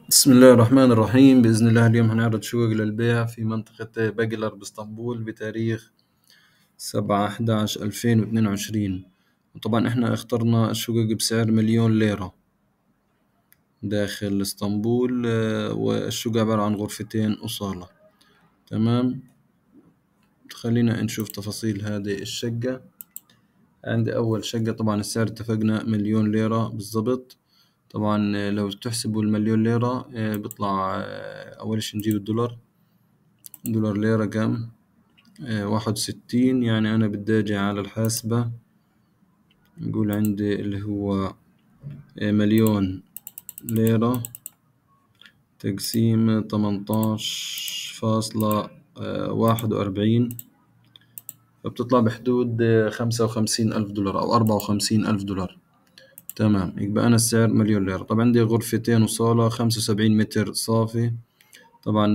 بسم الله الرحمن الرحيم. بإذن الله اليوم هنعرض شقق للبيع في منطقة باجلر باسطنبول بتاريخ 7/11/2022. وطبعا احنا اخترنا الشقق بسعر 1,000,000 ليرة داخل اسطنبول، والشقق عبارة عن غرفتين وصالة. تمام، خلينا نشوف تفاصيل هذه الشقة. عندي أول شقة، طبعا السعر اتفقنا 1,000,000 ليرة بالضبط. طبعا لو تحسبوا 1,000,000 ليرة بيطلع أول شي نجيب الدولار. دولار ليرة كام؟ 61. يعني أنا بدي أجي على الحاسبة، نقول عندي اللي هو 1,000,000 ليرة تقسيم 18.41، فبتطلع بحدود 55,000 دولار أو 54,000 دولار. تمام، يبقى أنا السعر 1,000,000 ليرة. طبعا عندي غرفتين وصالة 75 متر صافي. طبعا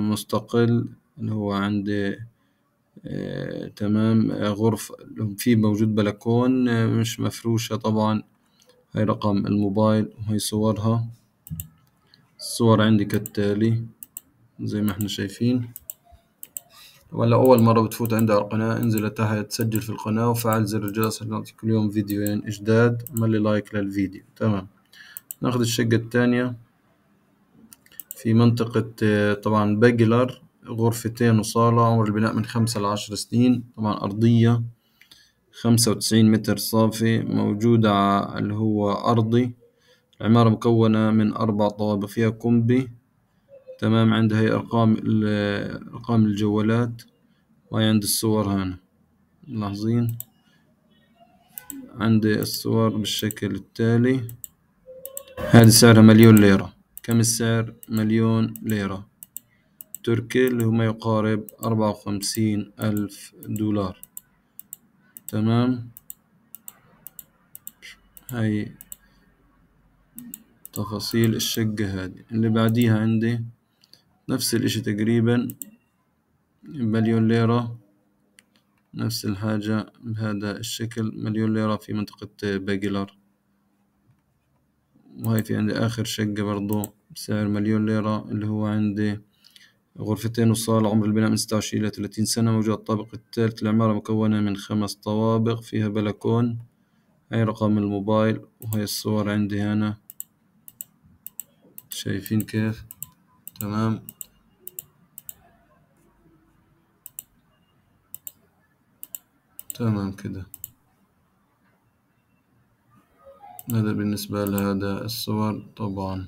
مستقل، اللي هو عندي تمام. غرفة في موجود بلكون مش مفروشة طبعا. هاي رقم الموبايل وهي صورها. الصور عندي كالتالي زي ما احنا شايفين. ولا أول مرة بتفوت عندي على القناة، انزل تحت سجل في القناة وفعل زر الجرس عشان نعطيك كل يوم فيديوين جداد. عمل لي لايك للفيديو. تمام، ناخذ الشقة الثانية في منطقة طبعا باجلر. غرفتين وصالة، عمر البناء من 5 ل10 سنين. طبعا أرضية 95 متر صافي، موجودة اللي هو أرضي. العمارة مكونة من 4 طوابق، فيها كومبي. تمام، عندها هي أرقام الجوالات، وهي عند الصور هنا ملاحظين. عندي الصور بالشكل التالي. هذه سعرها 1,000,000 ليرة. كم السعر؟ 1,000,000 ليرة تركي، اللي هو ما يقارب 54,000 دولار. تمام، هاي تفاصيل الشقة. هذه اللي بعديها عندي نفس الإشي تقريبا، 1,000,000 ليرة. نفس الحاجة بهذا الشكل، 1,000,000 ليرة في منطقة باجلر. وهاي في عندي آخر شقة برضو بسعر 1,000,000 ليرة، اللي هو عندي غرفتين وصالة، عمر البناء من 26 إلى 30 سنة، موجود الطابق الثالث. العمارة مكونة من 5 طوابق، فيها بلكون. هاي رقم الموبايل وهاي الصور عندي هنا، شايفين كيف؟ تمام. تمام كده. هذا بالنسبة لهذا الصور طبعا.